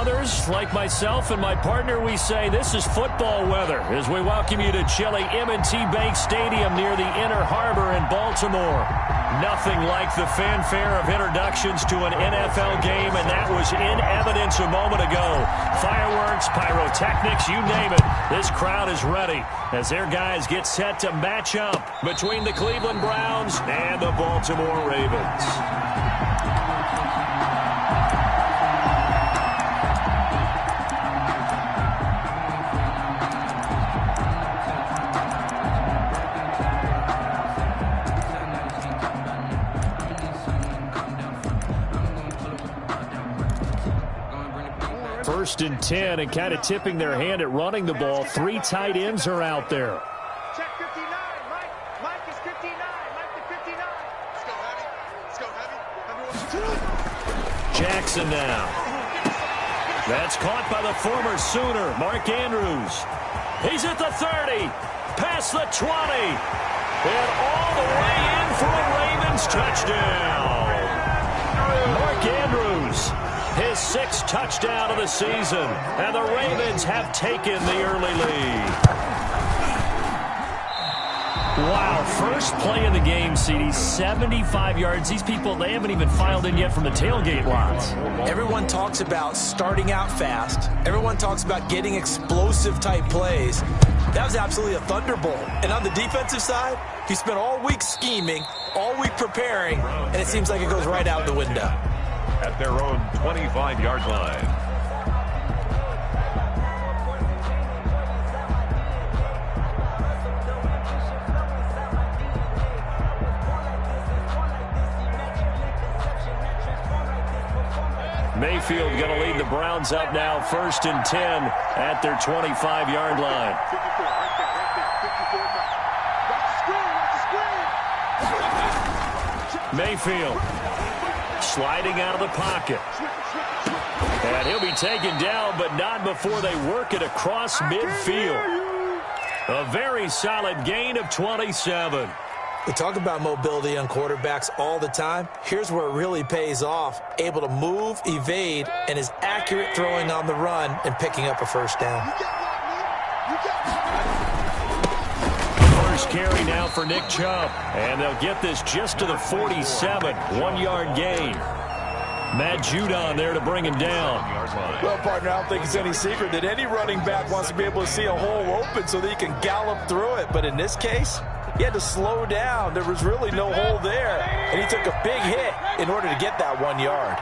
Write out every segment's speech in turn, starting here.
others, like myself and my partner, we say this is football weather as we welcome you to chilly M&T Bank Stadium near the Inner Harbor in Baltimore. Nothing like the fanfare of introductions to an NFL game, and that was in evidence a moment ago. Fireworks, pyrotechnics, you name it. This crowd is ready as their guys get set to match up between the Cleveland Browns and the Baltimore Ravens. First and 10, and kind of tipping their hand at running the ball. 3 tight ends are out there. Check 59. Mike is 59. Mike to 59. Let's go, Heavy. Let's go, Heavy. Jackson now. That's caught by the former Sooner, Mark Andrews. He's at the 30. Past the 20. And all the way in for a Ravens touchdown. Mark Andrews. His 6th touchdown of the season, and the Ravens have taken the early lead. Wow, first play of the game, CD, 75 yards. These people, they haven't even filed in yet from the tailgate lots. Everyone talks about starting out fast. Everyone talks about getting explosive-type plays. That was absolutely a thunderbolt. And on the defensive side, he spent all week scheming, all week preparing, and it seems like it goes right out the window. At their own 25-yard line. Mayfield going to lead the Browns up now, 1st and 10 at their 25-yard line. Mayfield sliding out of the pocket. And he'll be taken down, but not before they work it across midfield. A very solid gain of 27. We talk about mobility on quarterbacks all the time. Here's where it really pays off. Able to move, evade, and is accurate throwing on the run and picking up a first down. First carry now for Nick Chubb. And they'll get this just to the 47. 1-yard gain. Matt Judon there to bring him down. Well, partner, I don't think it's any secret that any running back wants to be able to see a hole open so that he can gallop through it. But in this case, he had to slow down. There was really no hole there. And he took a big hit in order to get that 1 yard.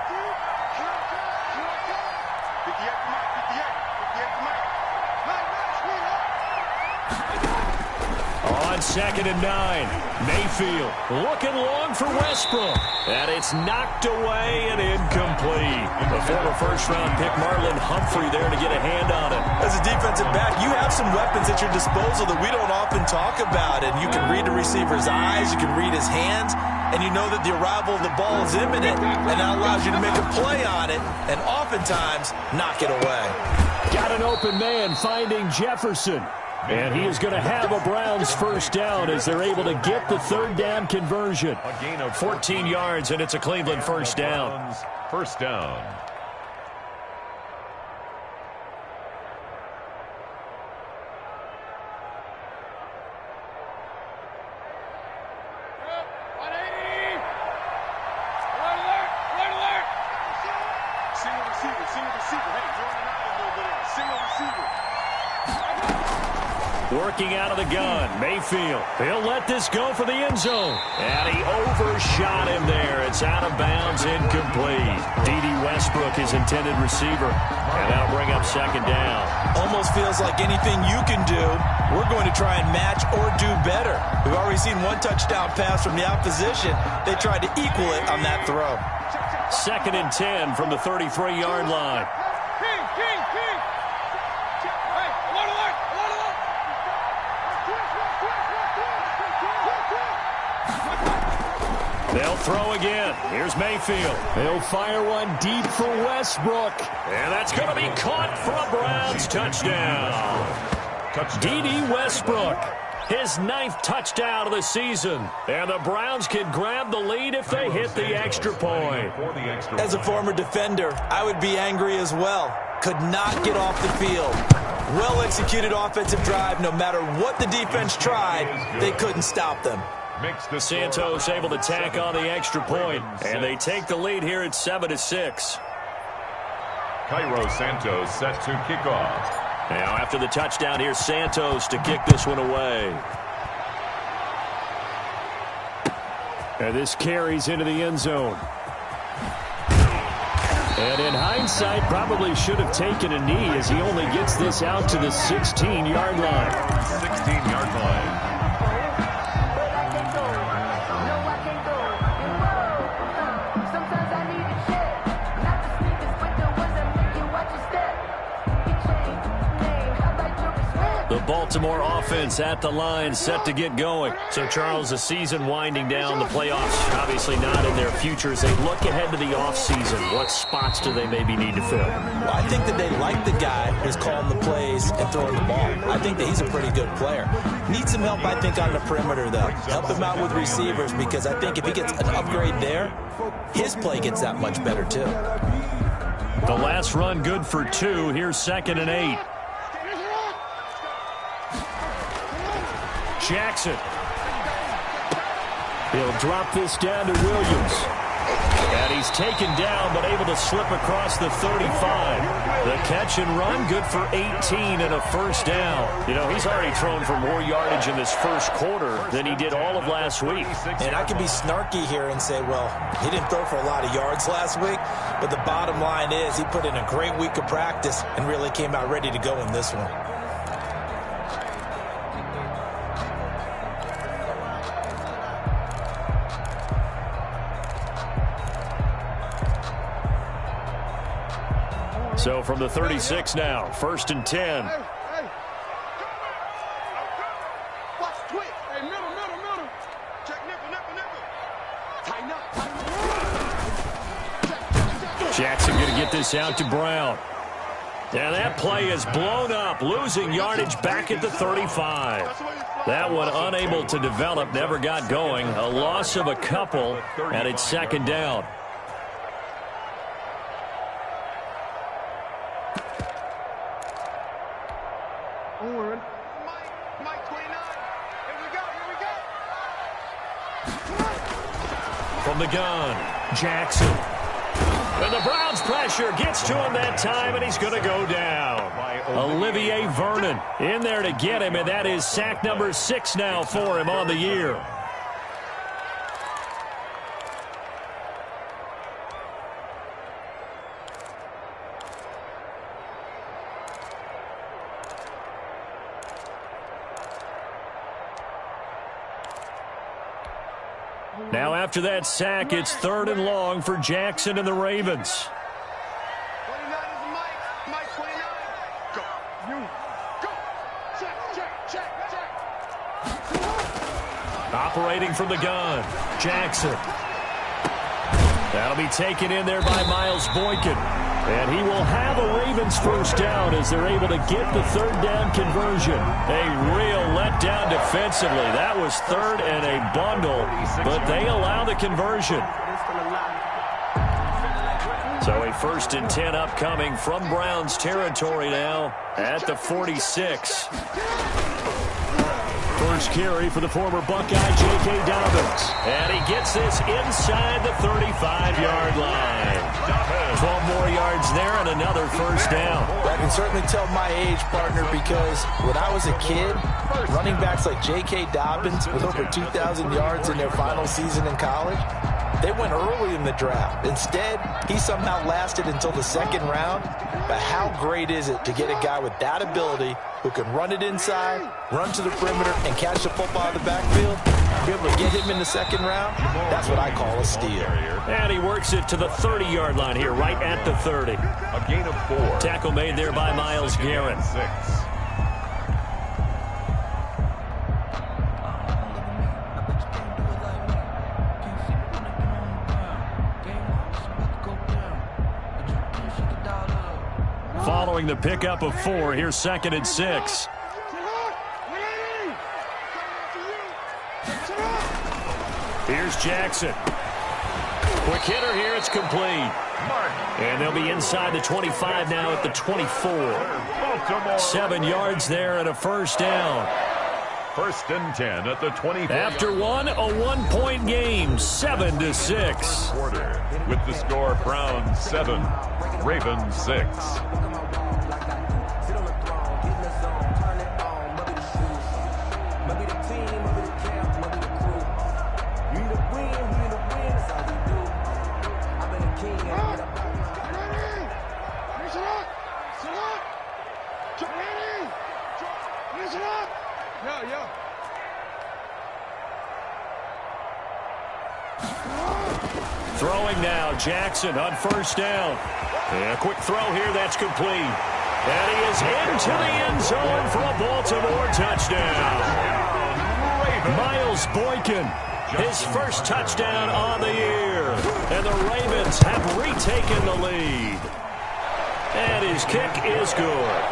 On 2nd and 9, Mayfield looking long for Westbrook. And it's knocked away and incomplete. The former first-round pick Marlon Humphrey there to get a hand on it. As a defensive back, you have some weapons at your disposal that we don't often talk about. And you can read the receiver's eyes, you can read his hands, and you know that the arrival of the ball is imminent, and that allows you to make a play on it and oftentimes knock it away. Got an open man finding Jefferson. And he is going to have a Browns first down as they're able to get the 3rd down conversion. A gain of 14 yards, and it's a Cleveland first down. First down. Working out of the gun, Mayfield. He'll let this go for the end zone. And he overshot him there. It's out of bounds, incomplete. D.D. Westbrook, his intended receiver. And that'll bring up 2nd down. Almost feels like anything you can do, we're going to try and match or do better. We've already seen 1 touchdown pass from the opposition. They tried to equal it on that throw. 2nd and 10 from the 33-yard line. They'll throw again. Here's Mayfield. They'll fire one deep for Westbrook. And that's going to be caught for a Browns touchdown. D.D. Westbrook, his 9th touchdown of the season. And the Browns can grab the lead if they hit the extra point. As a former defender, I would be angry as well. could not get off the field. Well-executed offensive drive. No matter what the defense tried, they couldn't stop them. Santos able to tack on the extra point, and they take the lead here at 7-6. Cairo Santos set to kick off. Now after the touchdown, here's Santos to kick this one away. And this carries into the end zone. And in hindsight, probably should have taken a knee as he only gets this out to the 16-yard line. 16-yard line. Baltimore offense at the line, set to get going. So, Charles, the season winding down, the playoffs obviously not in their future. As they look ahead to the offseason, what spots do they maybe need to fill? Well, I think that they like the guy who's calling the plays and throwing the ball. I think that he's a pretty good player. Needs some help, I think, on the perimeter, though. Help him out with receivers, because I think if he gets an upgrade there, his play gets that much better, too. The last run good for 2. Here's 2nd and 8. Jackson. He'll drop this down to Williams. And he's taken down, but able to slip across the 35. The catch and run, good for 18 and a first down. You know, he's already thrown for more yardage in this first quarter than he did all of last week. And I can be snarky here and say, well, he didn't throw for a lot of yards last week, but the bottom line is he put in a great week of practice and really came out ready to go in this one. So from the 36 now, 1st and 10. Watch twitch. Hey, middle. Check nickel. Tighten up. Jackson going to get this out to Brown. And that play is blown up, losing yardage back at the 35. That one unable to develop, never got going. A loss of a couple, and it's 2nd down. Mike 29. Here we go. From the gun, Jackson. And the Browns pressure gets to him that time, and he's going to go down. Olivier Vernon in there to get him, and that is sack number 6 now for him on the year. Now after that sack, it's 3rd and long for Jackson and the Ravens. 29 is Mike 29. Go. You. Go. Check. Operating from the gun, Jackson. That'll be taken in there by Miles Boykin. And he will have a Ravens first down as they're able to get the 3rd down conversion. A real letdown defensively. That was 3rd and a bundle, but they allow the conversion. So a 1st and 10 upcoming from Browns territory now at the 46. First carry for the former Buckeye, J.K. Dobbins. And he gets this inside the 35-yard line. 12 more yards there and another first down. I can certainly tell my age, partner, because when I was a kid, running backs like J.K. Dobbins with over 2,000 yards in their final season in college, they went early in the draft. Instead, he somehow lasted until the 2nd round. But how great is it to get a guy with that ability who can run it inside, run to the perimeter, and catch the football in the backfield? Be able to get him in the 2nd round? That's what I call a steal. And he works it to the 30-yard line here, right at the 30. A gain of 4. Tackle made there by Myles Garrett. 6. Following the pickup of 4, here's 2nd and 6. Here's Jackson. Quick hitter here. It's complete. And they'll be inside the 25 now at the 24. 7 yards there and a first down. First and 10 at the 24. After one, a 1-point game, 7-6. Quarter with the score: Browns 7, Ravens 6. Throwing now, Jackson on first down. And a quick throw here, that's complete. And he is into the end zone for a Baltimore touchdown. Miles Boykin, his first touchdown on the year. And the Ravens have retaken the lead. And his kick is good.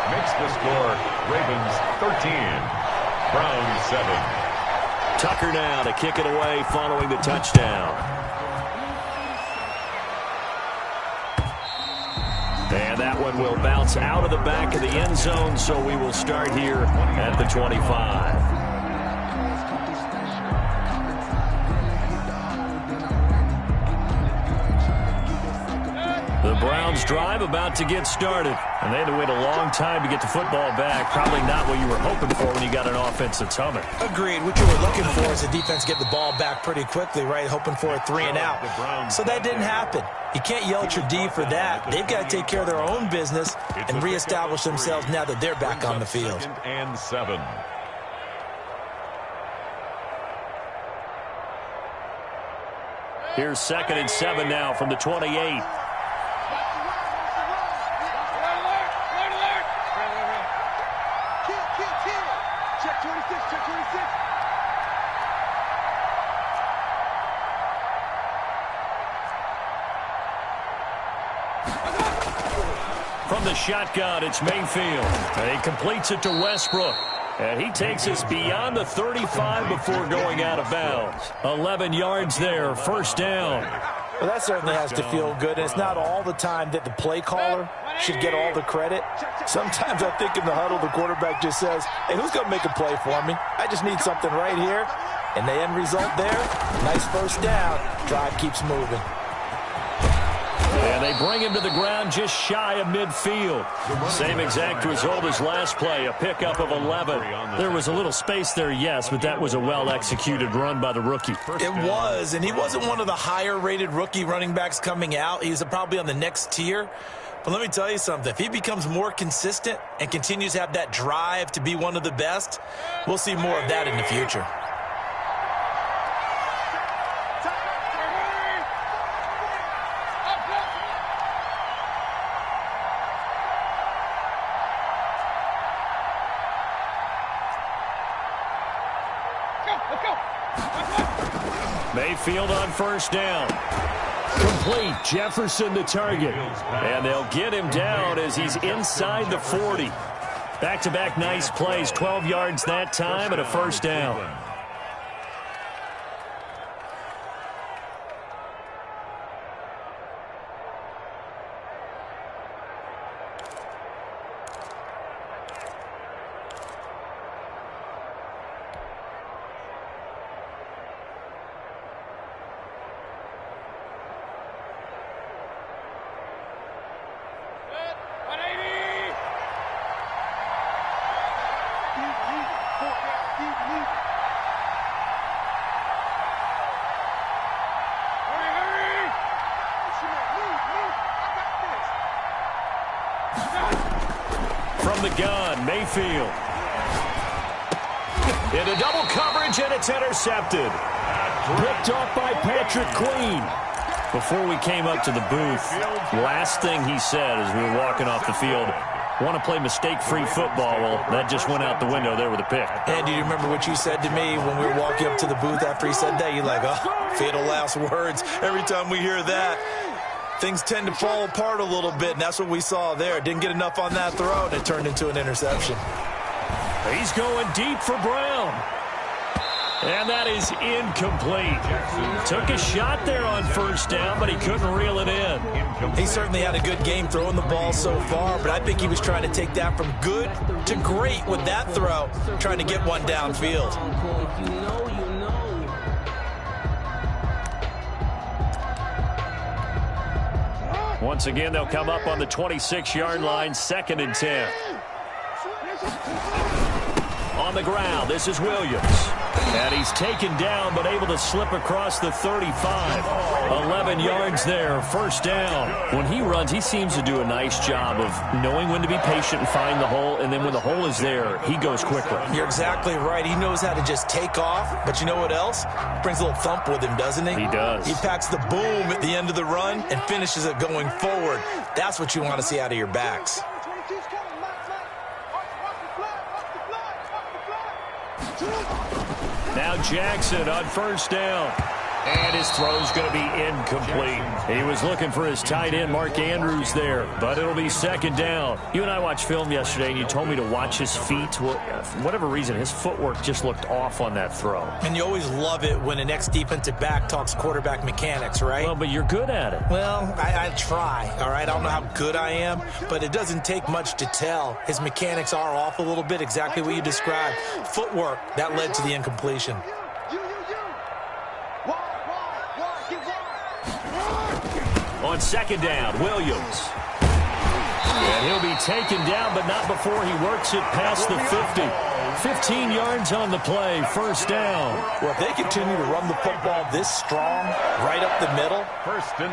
Makes the score Ravens 13, Browns 7. Tucker now to kick it away following the touchdown. And that one will bounce out of the back of the end zone, so we will start here at the 25. The Browns drive about to get started, and they had to wait a long time to get the football back. Probably not what you were hoping for when you got an offense that's humming. Agreed. What you were looking for is the defense get the ball back pretty quickly, right? Hoping for a 3 and out. So that didn't happen. You can't yell at your D for that. They've got to take care of their own business and reestablish themselves now that they're back on the field. 2nd and 7. Here's 2nd and 7 now from the 28. From the shotgun, it's Mayfield. And he completes it to Westbrook. And he takes us beyond the 35 before going out of bounds. 11 yards there, first down. Well, that certainly has to feel good. And it's not all the time that the play caller should get all the credit. Sometimes I think in the huddle, the quarterback just says, hey, who's going to make a play for me? I just need something right here. And the end result there, nice first down. Drive keeps moving. And they bring him to the ground just shy of midfield. Same exact result as last play, a pickup of 11. There was a little space there, yes, but that was a well-executed run by the rookie. It was, and he wasn't one of the higher-rated rookie running backs coming out. He's probably on the next tier. But let me tell you something. If he becomes more consistent and continues to have that drive to be one of the best, we'll see more of that in the future. Mayfield on first down. Complete. Jefferson the target. And they'll get him down as he's inside the 40. Back-to-back nice plays. 12 yards that time and a first down. From the gun, Mayfield. Into double coverage, and it's intercepted. Picked off by Patrick Queen. Before we came up to the booth, last thing he said as we were walking off the field, want to play mistake-free football. Well, that just went out the window there with a pick. And do you remember what you said to me when we were walking up to the booth after he said that? You're like, oh, fatal last words. Every time we hear that, things tend to fall apart a little bit, and that's what we saw there. Didn't get enough on that throw, and it turned into an interception. He's going deep for Brown. And that is incomplete. Took a shot there on first down, but he couldn't reel it in. He certainly had a good game throwing the ball so far, but I think he was trying to take that from good to great with that throw, trying to get one downfield. Once again, they'll come up on the 26-yard line, 2nd and 10. On the ground, this is Williams. And he's taken down, but able to slip across the 35. 11 yards there, first down. When he runs, he seems to do a nice job of knowing when to be patient and find the hole, and then when the hole is there, he goes quickly. You're exactly right. He knows how to just take off, but you know what else? Brings a little thump with him, doesn't he? He does. He packs the boom at the end of the run and finishes it going forward. That's what you want to see out of your backs. Now Jackson on first down. And his throw's going to be incomplete. He was looking for his tight end, Mark Andrews, there, but it'll be 2nd down. You and I watched film yesterday, and you told me to watch his feet. Well, for whatever reason, his footwork just looked off on that throw. And you always love it when an ex-defensive back talks quarterback mechanics, right? Well, but you're good at it. Well, I try, all right? I don't know how good I am, but it doesn't take much to tell. His mechanics are off a little bit, exactly what you described. Footwork, that led to the incompletion. On 2nd down, Williams. And he'll be taken down, but not before he works it past the 50. 15 yards on the play, first down. Well, if they continue to run the football this strong, right up the middle,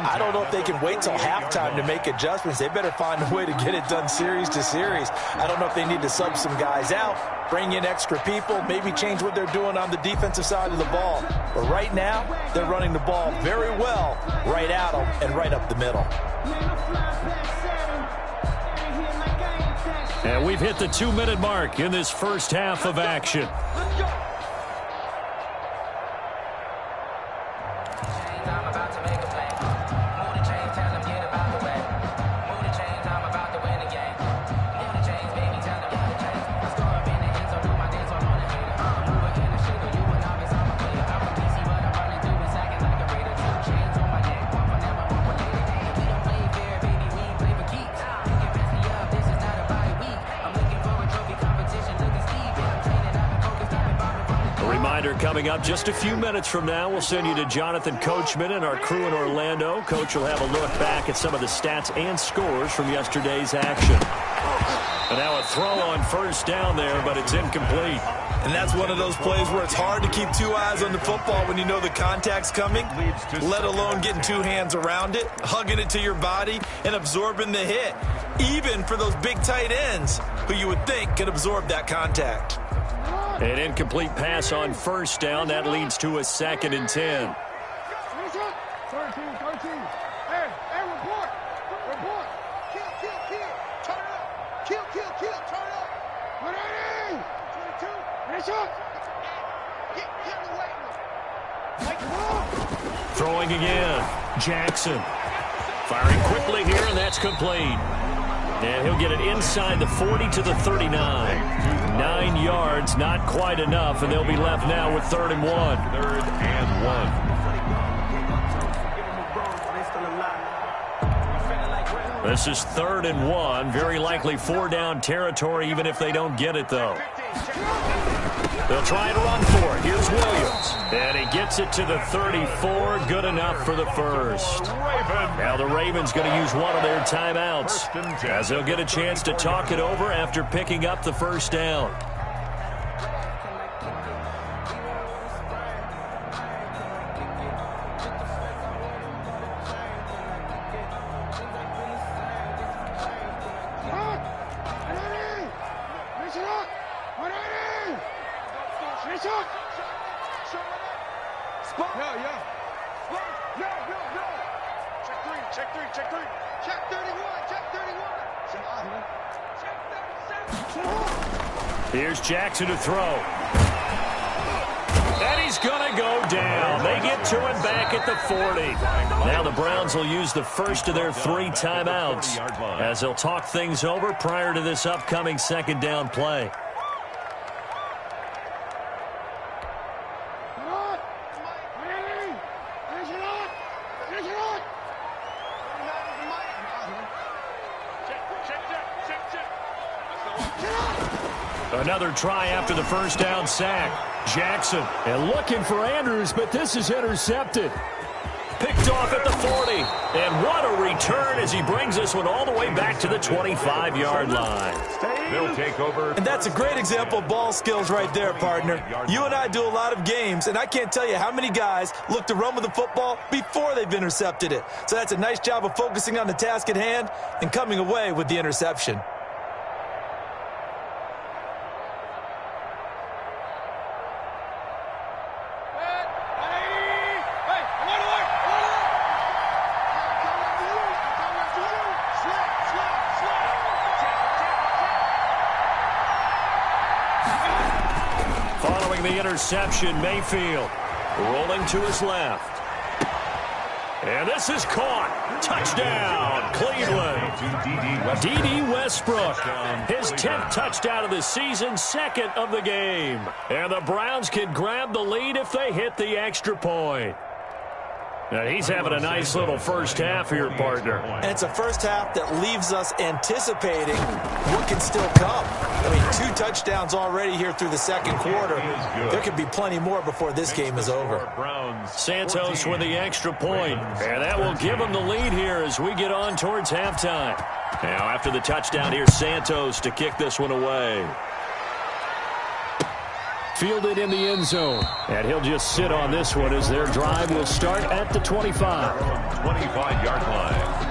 I don't know if they can wait till halftime to make adjustments. They better find a way to get it done series to series. I don't know if they need to sub some guys out, bring in extra people, maybe change what they're doing on the defensive side of the ball. But right now, they're running the ball very well right at them and right up the middle. And we've hit the 2-minute mark in this first half of action. Coming up just a few minutes from now, we'll send you to Jonathan Coachman and our crew in Orlando. Coach will have a look back at some of the stats and scores from yesterday's action. And now a throw on first down there, but it's incomplete. And that's one of those plays where it's hard to keep two eyes on the football when you know the contact's coming, let alone getting two hands around it, hugging it to your body, and absorbing the hit, even for those big tight ends who you would think could absorb that contact. An incomplete pass on first down. That leads to a 2nd and 10. 13. Hey, report. Kill. Turn it up. Kill. Turn it up. 180. 22. Finish up. Get the weight. Make the ball. Throwing again. Jackson. Firing quickly here, and that's complete. And he'll get it inside the 40 to the 39. 9 yards, not quite enough, and they'll be left now with 3rd and 1. 3rd and 1. This is 3rd and 1. Very likely 4-down territory, even if they don't get it, though. They'll try and run for it. Here's Williams. And he gets it to the 34. Good enough for the first. Now the Ravens going to use one of their timeouts, as they'll get a chance to talk it over after picking up the first down. Here's Jackson to throw. And he's going to go down. They get to him back at the 40. Now the Browns will use the first of their 3 timeouts, as they'll talk things over prior to this upcoming 2nd down play. Another try after the first down sack. Jackson, and looking for Andrews, but this is intercepted. Picked off at the 40. And what a return as he brings this one all the way back to the 25-yard line. They'll take over. And that's a great example of ball skills right there, partner. You and I do a lot of games, and I can't tell you how many guys look to run with the football before they've intercepted it. So that's a nice job of focusing on the task at hand and coming away with the interception. The interception, Mayfield rolling to his left. And this is caught. Touchdown, Cleveland. D.D. Westbrook, his 10th touchdown of the season, second of the game. And the Browns can grab the lead if they hit the extra point. Now, he's having a nice little first half here, partner. And it's a first half that leaves us anticipating what can still come. I mean, 2 touchdowns already here through the second quarter. There could be plenty more before this game is over. Santos with the extra point. And that will give him the lead here as we get on towards halftime. Now, after the touchdown, here's Santos to kick this one away. Fielded in the end zone. And he'll just sit on this one as their drive will start at the 25. 25-yard line.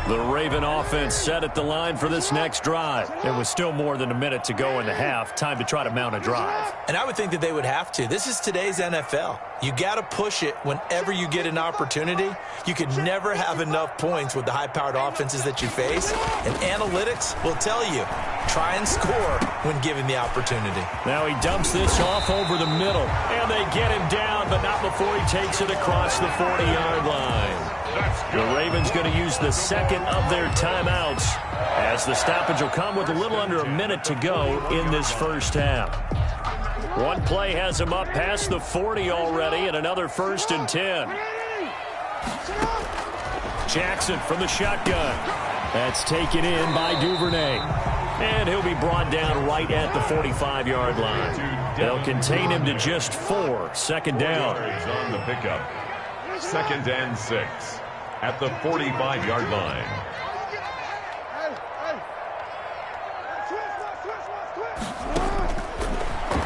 The Raven offense set at the line for this next drive. It was still more than a minute to go in the half. Time to try to mount a drive. And I would think that they would have to. This is today's NFL. You got to push it whenever you get an opportunity. You could never have enough points with the high-powered offenses that you face. And analytics will tell you, try and score when given the opportunity. Now he dumps this off over the middle. And they get him down, but not before he takes it across the 40-yard line. The Ravens going to use the second of their timeouts as the stoppage will come with a little under a minute to go in this first half. One play has him up past the 40 already and another 1st and 10. Jackson from the shotgun. That's taken in by Duvernay. And he'll be brought down right at the 45-yard line. They'll contain him to just 4. Second down. On the pickup. 2nd and 6 at the 45-yard line.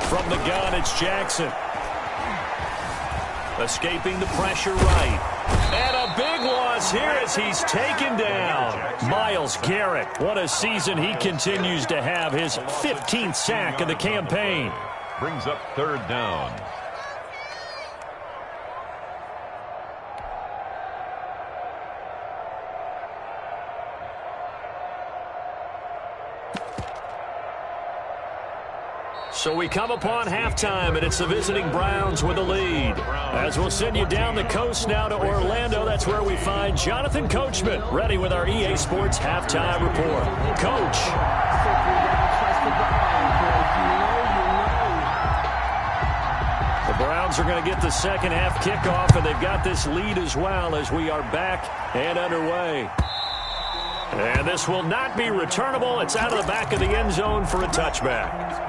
From the gun, it's Jackson. Escaping the pressure right. And a big loss here as he's taken down. Myles Garrett, what a season he continues to have. His 15th sack of the campaign. Brings up 3rd down. So we come upon halftime, and it's the visiting Browns with the lead. As we'll send you down the coast now to Orlando, that's where we find Jonathan Coachman, ready with our EA Sports halftime report. Coach. The Browns are going to get the second half kickoff, and they've got this lead as well as we are back and underway. And this will not be returnable. It's out of the back of the end zone for a touchback.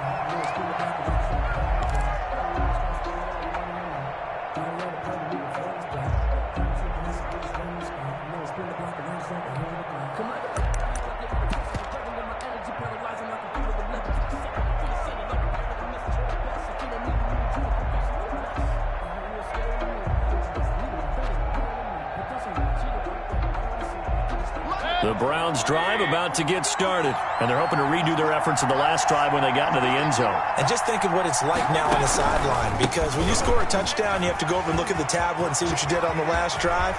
The Browns drive about to get started, and they're hoping to redo their efforts in the last drive when they got into the end zone. And just think of what it's like now on the sideline, because when you score a touchdown, you have to go over and look at the tablet and see what you did on the last drive.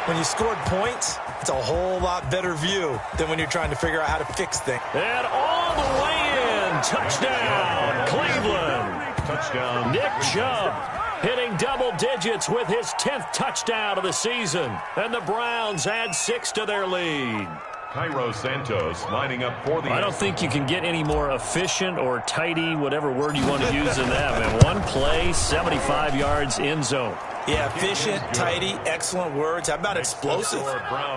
When you scored points, it's a whole lot better view than when you're trying to figure out how to fix things. And all the way in, touchdown, Cleveland. Touchdown. Nick Chubb hitting double digits with his 10th touchdown of the season. And the Browns add 6 to their lead. Cairo Santos lining up for the... I don't think you can get any more efficient or tidy, whatever word you want to use in that, man. One play, 75 yards, end zone. Yeah, efficient, tidy, excellent words. How about explosive?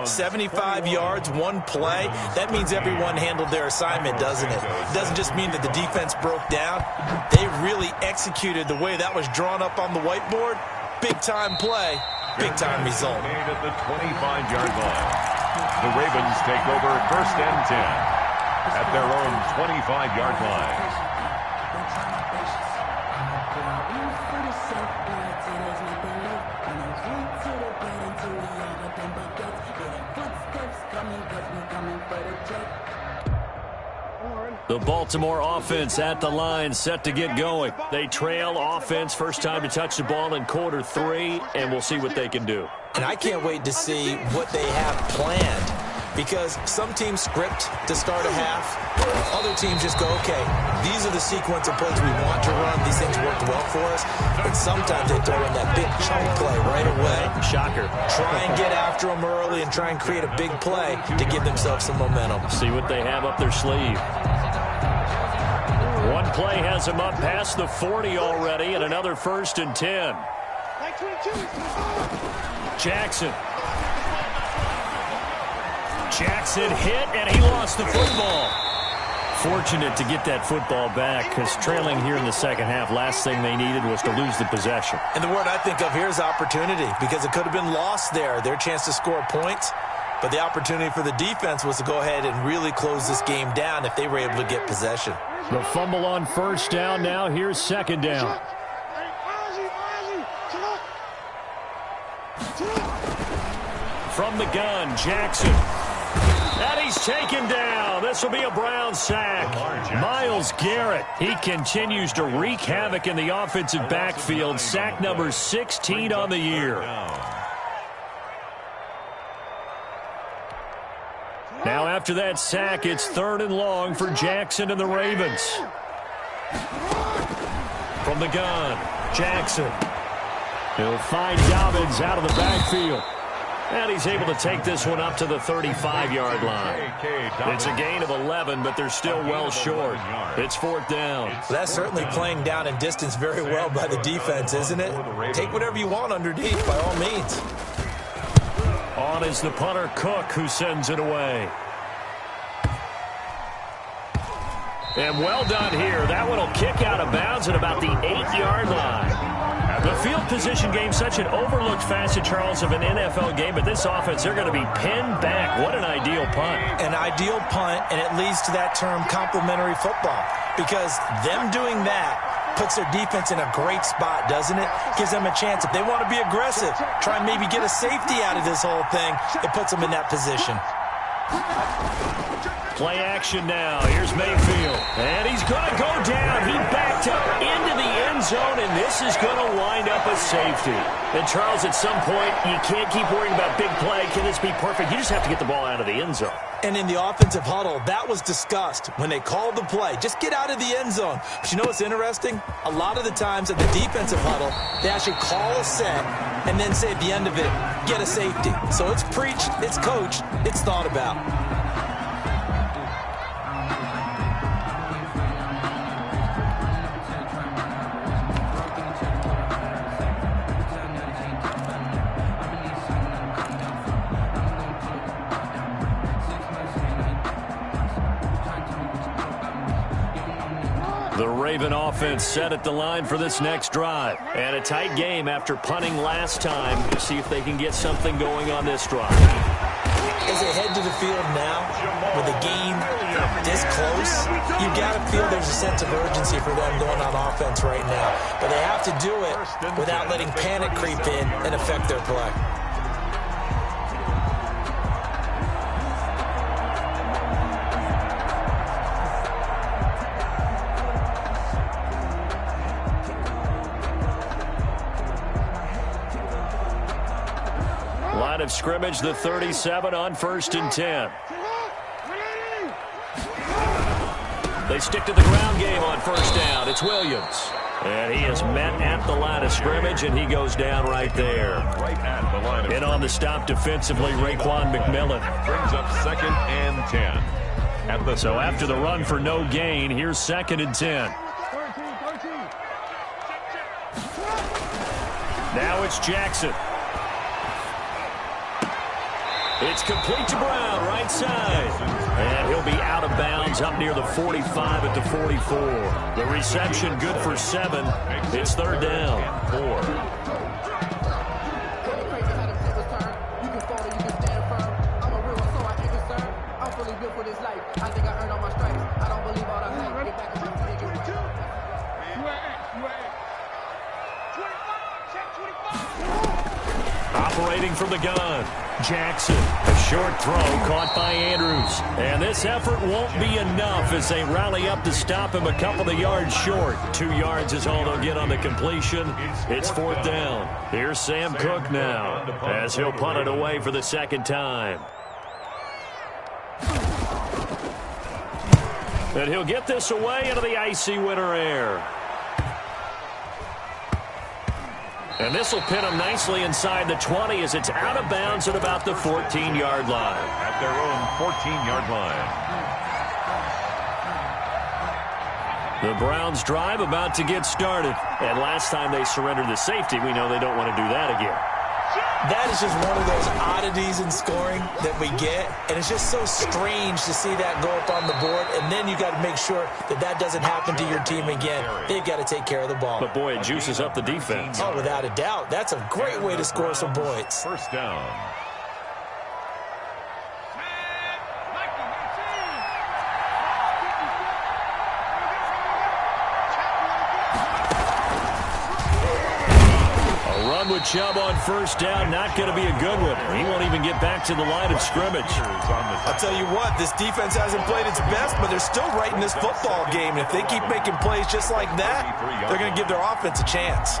75 yards, one play. That means everyone handled their assignment, doesn't it? It doesn't just mean that the defense broke down. They really executed the way that was drawn up on the whiteboard. Big-time play, big-time result. At the 25-yard line. The Ravens take over 1st and 10 at their own 25-yard line. The Baltimore offense at the line, set to get going. They trail offense, first time to touch the ball in quarter 3, and we'll see what they can do. And I can't wait to see what they have planned, because some teams script to start a half. Other teams just go, okay, these are the sequence of plays we want to run. These things worked well for us. And sometimes they throw in that big chunk play right away. Shocker. Try and get after them early and try and create a big play to give themselves some momentum. See what they have up their sleeve. One play has them up past the 40 already, and another 1st and 10. Jackson hit, and he lost the football. Fortunate to get that football back, because trailing here in the second half, last thing they needed was to lose the possession. And the word I think of here is opportunity, because it could have been lost there, their chance to score points. But the opportunity for the defense was to go ahead and really close this game down if they were able to get possession. The fumble on 1st down. Now here's 2nd down. From the gun, Jackson. And he's taken down. This will be a Brown sack. Myles Garrett, he continues to wreak havoc in the offensive backfield. Sack number 16 on the year. Now after that sack, it's 3rd and long for Jackson and the Ravens. From the gun, Jackson. He'll find Dobbins out of the backfield. And he's able to take this one up to the 35-yard line. It's a gain of 11, but they're still well short. It's 4th down. That's certainly playing down in distance very well by the defense, isn't it? Take whatever you want underneath, by all means. On is the punter, Cook, who sends it away. And well done here. That one will kick out of bounds at about the 8-yard line. The field position game, such an overlooked facet, Charles, of an NFL game, but this offense, they're going to be pinned back. What an ideal punt. An ideal punt, and it leads to that term complementary football, because them doing that puts their defense in a great spot, doesn't it? Gives them a chance. If they want to be aggressive, try and maybe get a safety out of this whole thing, it puts them in that position. Play action now. Here's Mayfield. And he's going to go down. He backed up into the end zone, and this is going to wind up a safety. And, Charles, at some point, you can't keep worrying about big play. Can this be perfect? You just have to get the ball out of the end zone. And in the offensive huddle, that was discussed when they called the play. Just get out of the end zone. But you know what's interesting? A lot of the times at the defensive huddle, they actually call a set and then say at the end of it, get a safety. So it's preached, it's coached, it's thought about. The Raven offense set at the line for this next drive. And a tight game after punting last time. See if they can get something going on this drive. As they head to the field now, with the game this close, you've got to feel there's a sense of urgency for them going on offense right now. But they have to do it without letting panic creep in and affect their play. Line of scrimmage, the 37 on 1st and 10. They stick to the ground game on 1st down. It's Williams. And he is met at the line of scrimmage, and he goes down right there. And on the stop defensively, Raekwon McMillan. Brings up 2nd and 10. So after the run for no gain, here's 2nd and 10. Now it's Jackson. It's complete to Brown, right side. And he'll be out of bounds up near the 45 at the 44. The reception good for 7. It's third down. 4. Operating from the gun, Jackson. A short throw caught by Andrews. And this effort won't be enough as they rally up to stop him a couple of yards short. 2 yards is all they'll get on the completion. It's fourth down. Here's Sam Cook now as he'll punt it away for the second time. And he'll get this away into the icy winter air. And this will pin him nicely inside the 20 as it's out of bounds at about the 14-yard line. At their own 14-yard line. The Browns drive about to get started. And last time they surrendered the safety, we know they don't want to do that again. That is just one of those oddities in scoring that we get, and it's just so strange to see that go up on the board, and then you got to make sure that that doesn't happen to your team again. They've got to take care of the ball. But, boy, it juices up the defense. Oh, without a doubt. That's a great way to score some points. First down. With Chubb on first down, not going to be a good one. He won't even get back to the line of scrimmage. I'll tell you what, this defense hasn't played its best, but they're still right in this football game. And if they keep making plays just like that, they're going to give their offense a chance.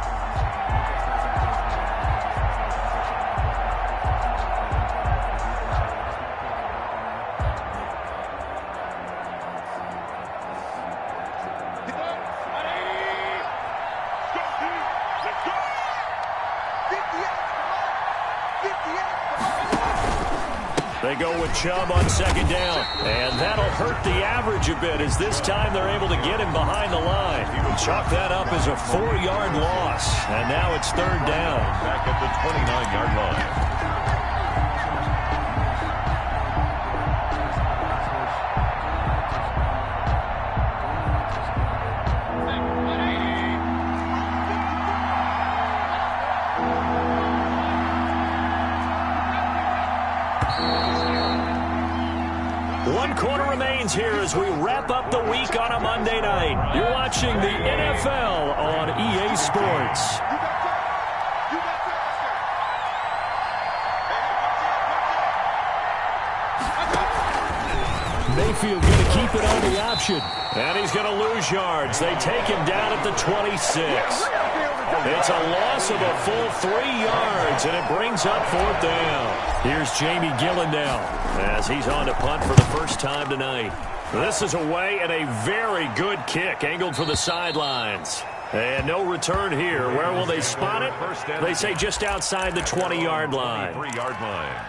They go with Chubb on second down, and that'll hurt the average a bit as this time they're able to get him behind the line. Chalk that up as a 4-yard loss, and now it's third down. Back at the 29-yard line. One quarter remains here as we wrap up the week on a Monday night. You're watching the NFL on EA Sports. Mayfield going to keep it on the option. And he's going to lose yards. They take him down at the 26. It's a loss of a full 3 yards, and it brings up fourth down. Here's Jamie Gillen now as he's on to punt for the first time tonight. This is away and a very good kick angled for the sidelines. And no return here. Where will they spot it? They say just outside the 20-yard line. 3-yard line.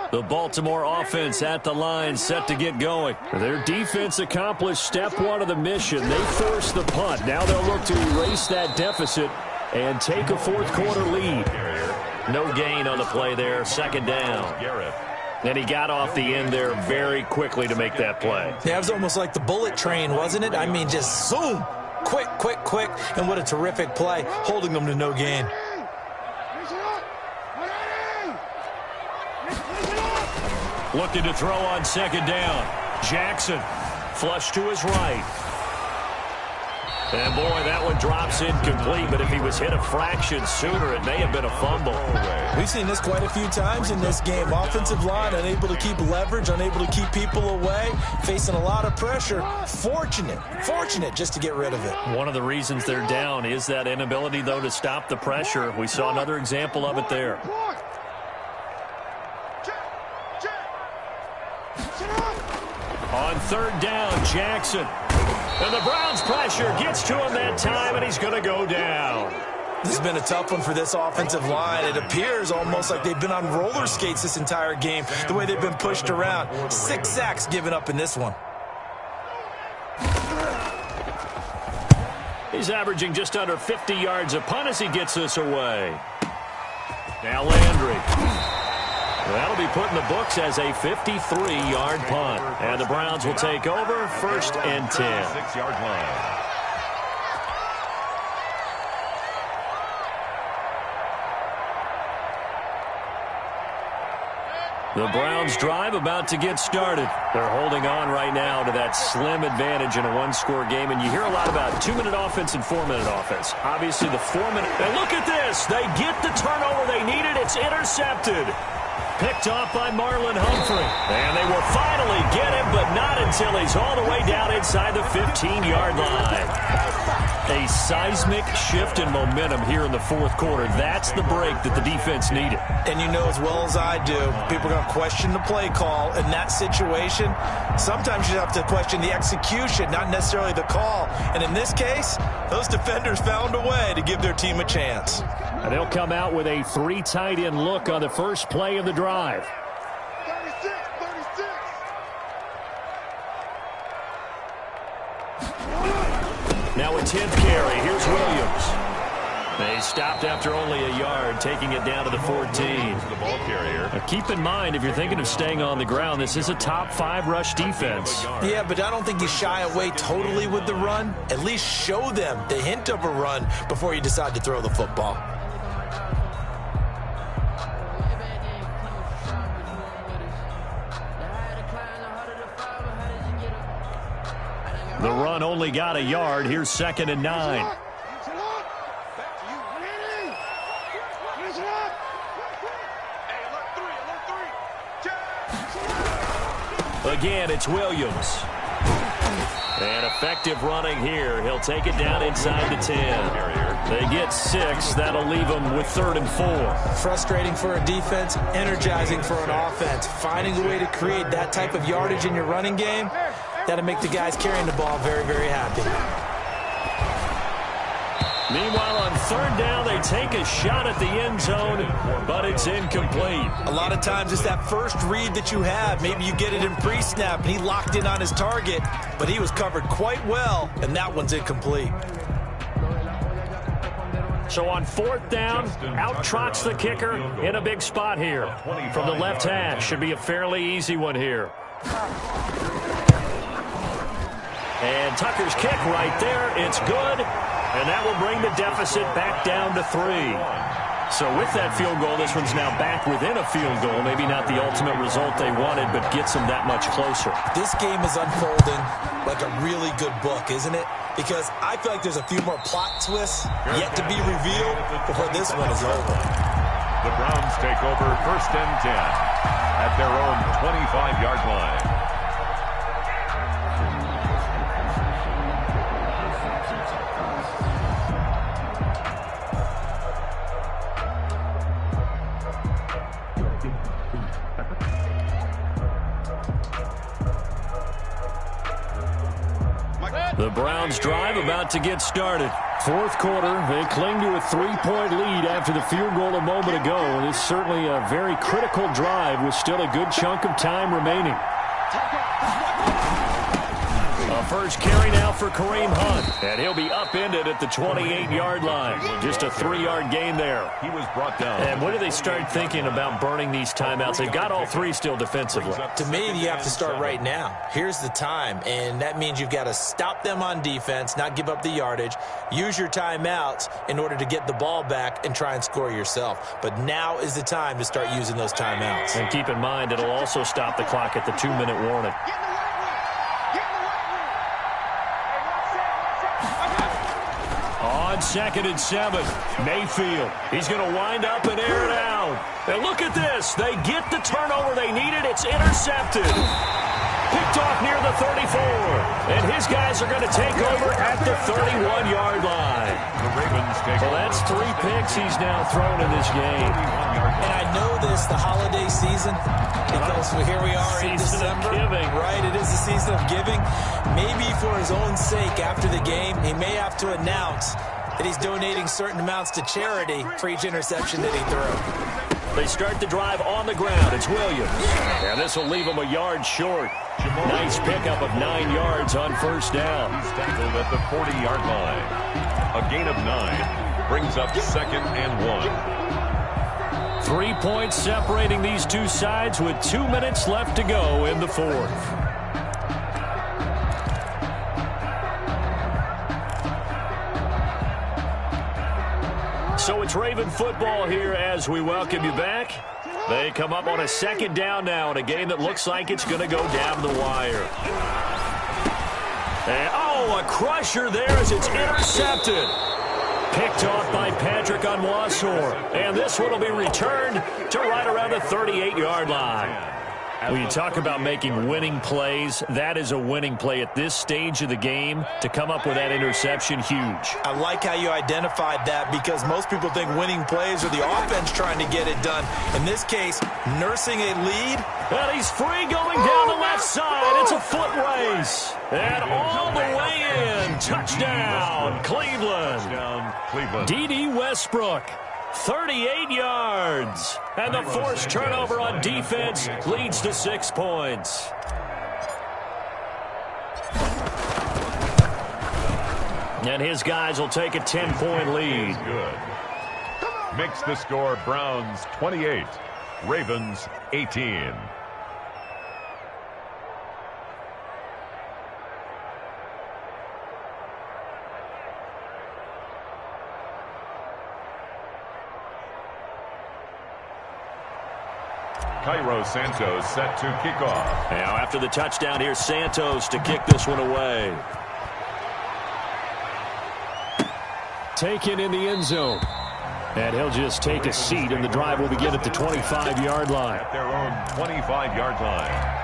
The Baltimore offense at the line, set to get going. Their defense accomplished step one of the mission. They forced the punt. Now they'll look to erase that deficit and take a fourth quarter lead. No gain on the play there, second down. And he got off the end there very quickly to make that play. Yeah, it was almost like the bullet train, wasn't it? I mean, just zoom. Quick, quick, quick. And what a terrific play, holding them to no gain. Looking to throw on second down. Jackson, flush to his right. And, boy, that one drops incomplete, but if he was hit a fraction sooner, it may have been a fumble. We've seen this quite a few times in this game. Offensive line unable to keep leverage, unable to keep people away, facing a lot of pressure. Fortunate just to get rid of it. One of the reasons they're down is that inability, though, to stop the pressure. We saw another example of it there. On third down, Jackson. And the Browns' pressure gets to him that time, and he's going to go down. This has been a tough one for this offensive line. It appears almost like they've been on roller skates this entire game, the way they've been pushed around. 6 sacks given up in this one. He's averaging just under 50 yards a punt as he gets this away. Now Landry. That'll be put in the books as a 53-yard punt. And the Browns will take over, 1st and 10. 6-yard line. The Browns drive about to get started. They're holding on right now to that slim advantage in a one-score game. And you hear a lot about 2-minute offense and 4-minute offense. Obviously, the 4-minute. And look at this. They get the turnover they needed. It's intercepted. Picked off by Marlon Humphrey. And they will finally get him, but not until he's all the way down inside the 15-yard line. A seismic shift in momentum here in the 4th quarter. That's the break that the defense needed. And you know as well as I do, people are going to question the play call in that situation. Sometimes you have to question the execution, not necessarily the call. And in this case, those defenders found a way to give their team a chance. And they'll come out with a 3 tight end look on the first play of the drive. 36. Now a 10th carry. Here's Williams. They stopped after only a yard, taking it down to the 14. The ball carrier. Now keep in mind, if you're thinking of staying on the ground, this is a top 5 rush defense. Yeah, but I don't think you shy away totally with the run. At least show them the hint of a run before you decide to throw the football. The run only got a yard. Here's 2nd and 9. Again, it's Williams. And effective running here. He'll take it down inside the 10. They get 6. That'll leave them with 3rd and 4. Frustrating for a defense, energizing for an offense. Finding a way to create that type of yardage in your running game, that'll make the guys carrying the ball very, very happy. Meanwhile, on 3rd down, they take a shot at the end zone, but it's incomplete. A lot of times it's that first read that you have. Maybe you get it in pre-snap, and he locked in on his target, but he was covered quite well, and that one's incomplete. So on 4th down, out trots the kicker in a big spot here. From the left hash, should be a fairly easy one here. And Tucker's kick right there, it's good. And that will bring the deficit back down to 3. So with that field goal, this one's now back within a field goal. Maybe not the ultimate result they wanted, but gets them that much closer. This game is unfolding like a really good book, isn't it? Because I feel like there's a few more plot twists yet to be revealed before this one is over. The Browns take over 1st and 10 at their own 25-yard line. The Browns drive about to get started. 4th quarter, they cling to a 3-point lead after the field goal a moment ago. And it's certainly a very critical drive with still a good chunk of time remaining. A first carry now for Kareem Hunt. And he'll be upended at the 28-yard line. Just a 3-yard gain there. He was brought down. And when do they start thinking about burning these timeouts? They've got all 3 still defensively. To me, you have to start right now. Here's the time, and that means you've got to stop them on defense, not give up the yardage, use your timeouts in order to get the ball back and try and score yourself. But now is the time to start using those timeouts. And keep in mind, it'll also stop the clock at the 2-minute warning. On 2nd and 7, Mayfield. He's going to wind up and air it out. And look at this. They get the turnover they needed. It's intercepted. Picked off near the 34. And his guys are going to take over at the 31-yard line. The Ravens take Well, that's 3 picks he's now thrown in this game. And I know this, the holiday season, because here we are in December. Giving. Right, it is the season of giving. Maybe for his own sake after the game, he may have to announce that he's donating certain amounts to charity for each interception that he threw. They start the drive on the ground. It's Williams. And this will leave him a yard short. Nice pickup of 9 yards on first down. He's tackled at the 40-yard line. A gain of 9 brings up 2nd and 1. 3 points separating these two sides with 2 minutes left to go in the fourth. So it's Raven football here as we welcome you back. They come up on a 2nd down now in a game that looks like it's going to go down the wire. And, oh, a crusher there as it's intercepted. Picked off by Patrick Onwuasor. And this one will be returned to right around the 38-yard line. When you talk about making winning plays, that is a winning play at this stage of the game. To come up with that interception, huge. I like how you identified that because most people think winning plays are the offense trying to get it done. In this case, nursing a lead. And he's free going down the left side. It's a foot race. And all the way in. Touchdown, Cleveland. D.D. Westbrook. 38 yards. And the forced turnover on defense leads to 6 points. And his guys will take a 10-point lead. Good. Makes the score Browns 28, Ravens 18. Cairo Santos set to kick off. Now after the touchdown, here's Santos to kick this one away. Taken in the end zone. And he'll just take a seat, and the drive will begin at the 25-yard line. At their own 25-yard line.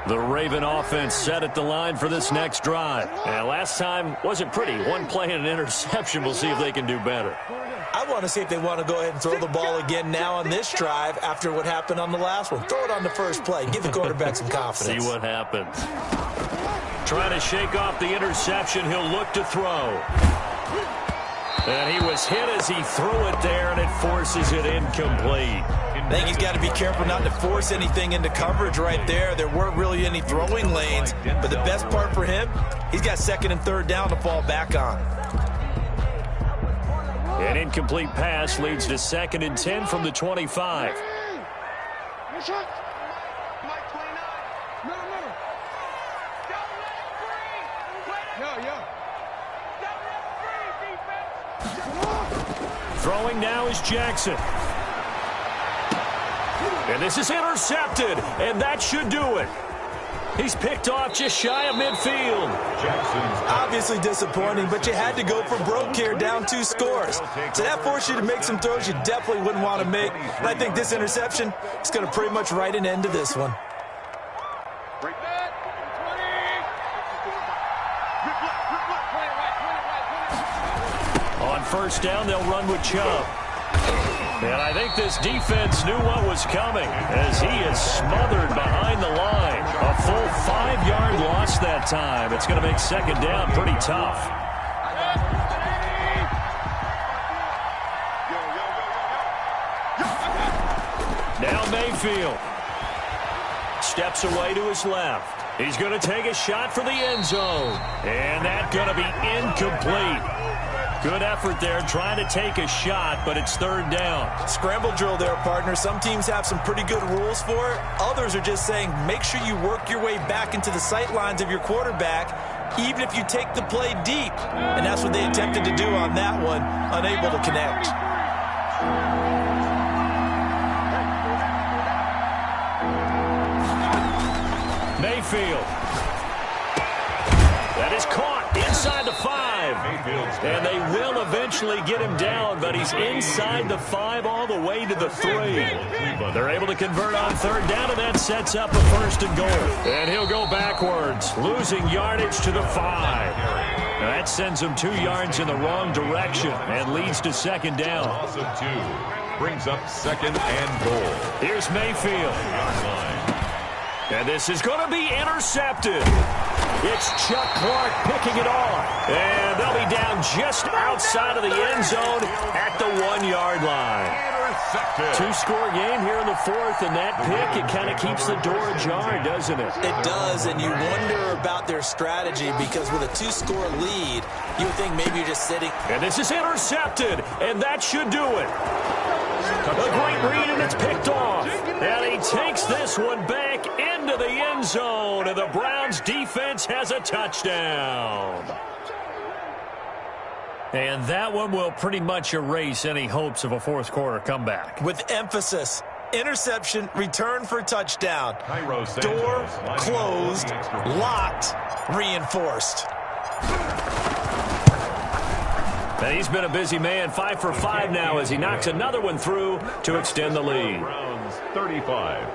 The Raven offense set at the line for this next drive. And last time wasn't pretty. One play and an interception. We'll see if they can do better. I want to see if they want to go ahead and throw the ball again now on this drive after what happened on the last one. Throw it on the first play. Give the quarterback some confidence. See what happens. Trying to shake off the interception. He'll look to throw. And he was hit as he threw it there, and it forces it incomplete. I think he's got to be careful not to force anything into coverage right there. There weren't really any throwing lanes, but the best part for him, he's got 2nd and 3rd down to fall back on. An incomplete pass leads to 2nd and 10 from the 25. Throwing now is Jackson. And this is intercepted, and that should do it. He's picked off just shy of midfield. Jackson's obviously disappointing, but you had to go for broke here, down 2 scores. So that forced you to make some throws you definitely wouldn't want to make. And I think this interception is going to pretty much write an end to this one. On first down, they'll run with Chubb. And I think this defense knew what was coming as he is smothered behind the line. A full 5-yard loss that time. It's going to make 2nd down pretty tough. Now Mayfield steps away to his left. He's going to take a shot for the end zone. And that's going to be incomplete. Good effort there trying to take a shot, but it's 3rd down. Scramble drill there, partner. Some teams have some pretty good rules for it. Others are just saying make sure you work your way back into the sight lines of your quarterback, even if you take the play deep. And that's what they attempted to do on that one, unable to connect. Mayfield. That is caught inside the 5. And they will eventually get him down, but he's inside the 5 all the way to the 3. They're able to convert on 3rd down, and that sets up a 1st and goal. And he'll go backwards, losing yardage to the 5. That sends him 2 yards in the wrong direction and leads to second down. Loss of 2 brings up second and goal. Here's Mayfield. And this is going to be intercepted. It's Chuck Clark picking it off. And they'll be down just outside of the end zone at the 1-yard line. Intercepted. 2-score game here in the 4th, and that pick, it kind of keeps the door ajar, doesn't it? It does, and you wonder about their strategy because with a 2-score lead, you would think maybe you're just sitting. And this is intercepted, and that should do it. A great read, and it's picked off. And he takes this one back into the end zone, and the Browns defense has a touchdown. And that one will pretty much erase any hopes of a fourth-quarter comeback. With emphasis, interception, return for touchdown. Door closed, locked, reinforced. And he's been a busy man, 5 for 5 now as he knocks another one through to extend the lead. Browns 35,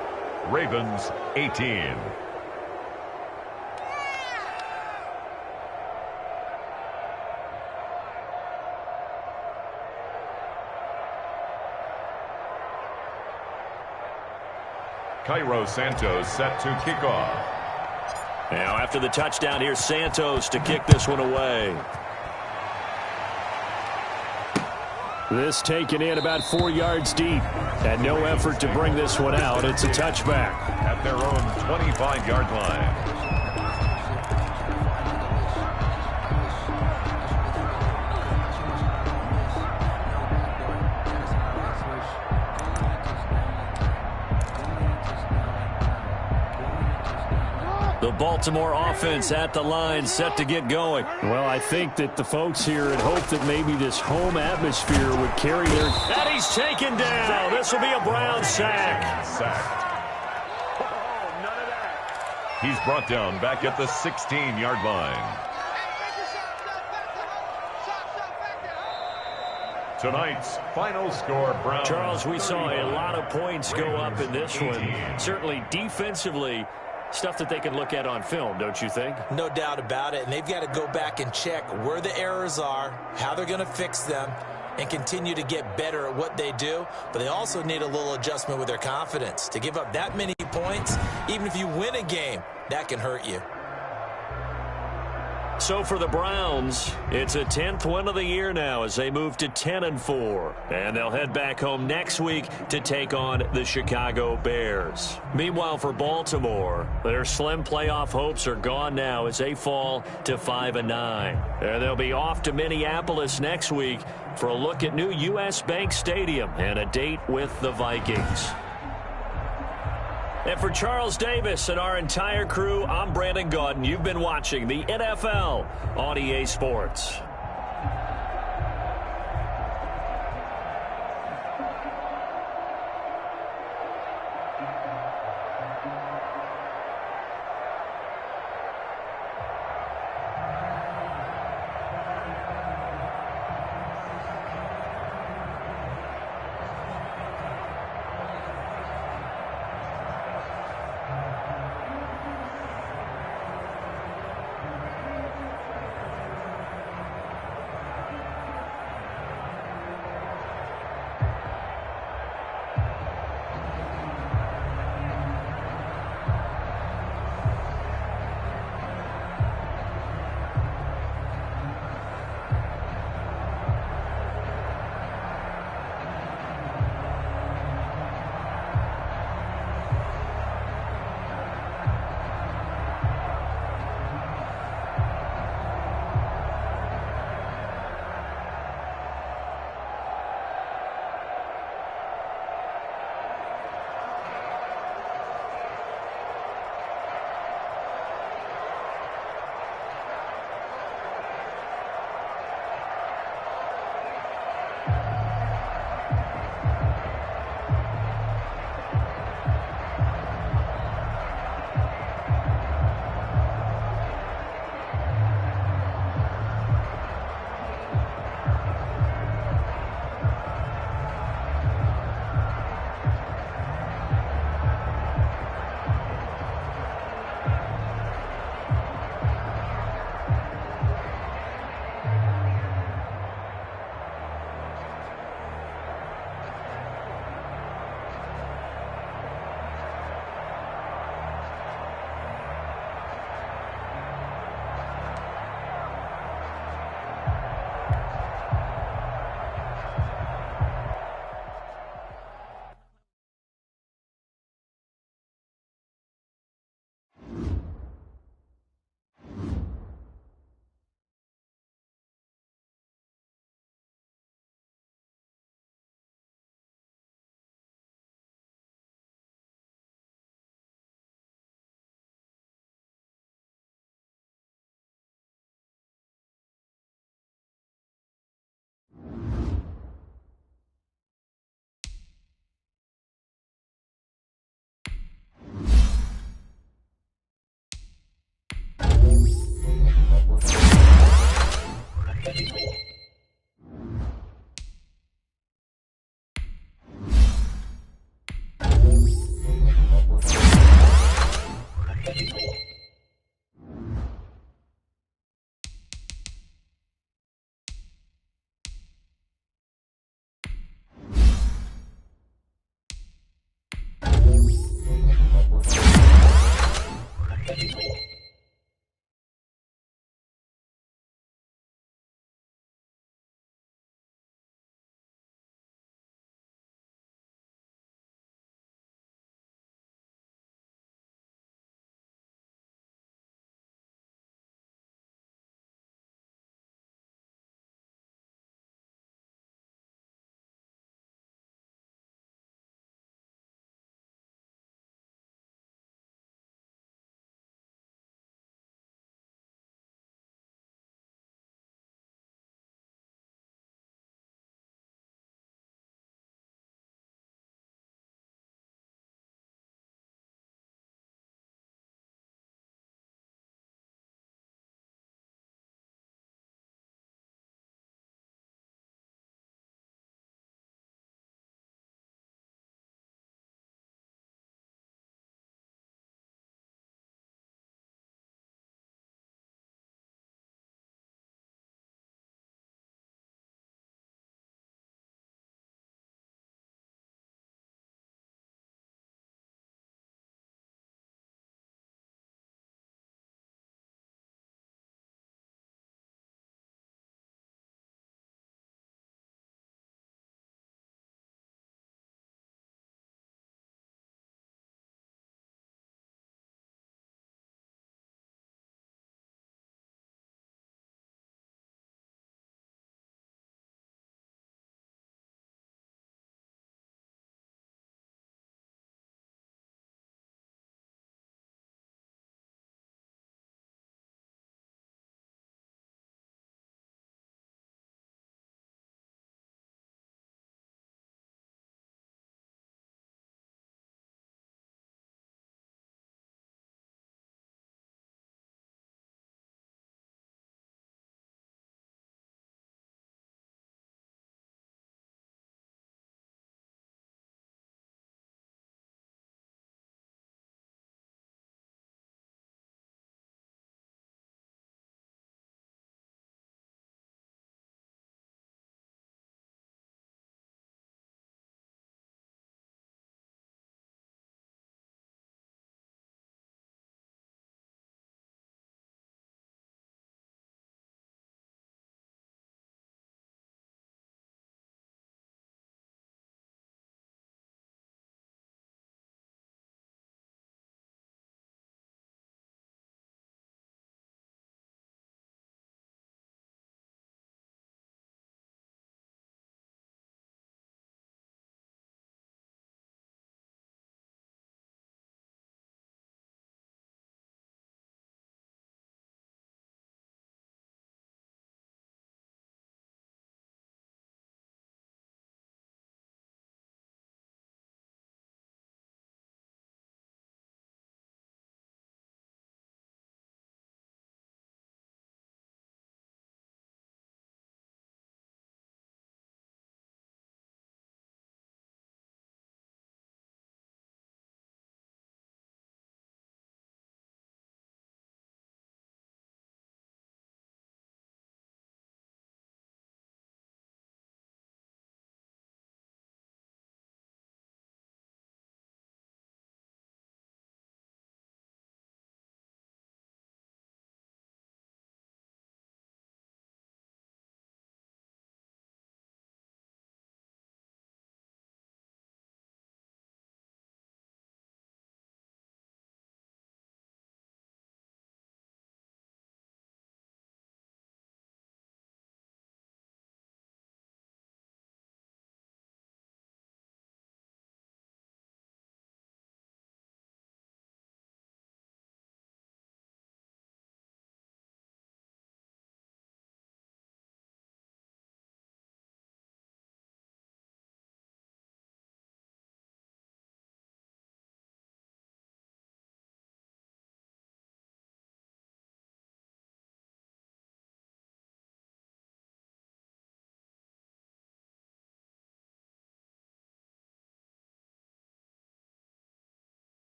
Ravens 18. Cairo Santos set to kick off. Now after the touchdown, here's Santos to kick this one away. This taken in about 4 yards deep. And no effort to bring this one out. It's a touchback. At their own 25-yard line. The Baltimore offense at the line, set to get going. Well, I think that the folks here had hoped that maybe this home atmosphere would carry their... And he's taken down. This will be a Brown sack. He's brought down back at the 16-yard line. Tonight's final score, Browns. Charles, we saw a lot of points go up in this one. Certainly defensively, stuff that they can look at on film, don't you think? No doubt about it, and they've got to go back and check where the errors are, how they're going to fix them, and continue to get better at what they do. But they also need a little adjustment with their confidence. To give up that many points, even if you win a game, that can hurt you. So for the Browns, it's a 10th win of the year now as they move to 10-4. And they'll head back home next week to take on the Chicago Bears. Meanwhile, for Baltimore, their slim playoff hopes are gone now as they fall to 5-9. And they'll be off to Minneapolis next week for a look at new U.S. Bank Stadium and a date with the Vikings. And for Charles Davis and our entire crew, I'm Brandon Gaudin. You've been watching the NFL on EA Sports.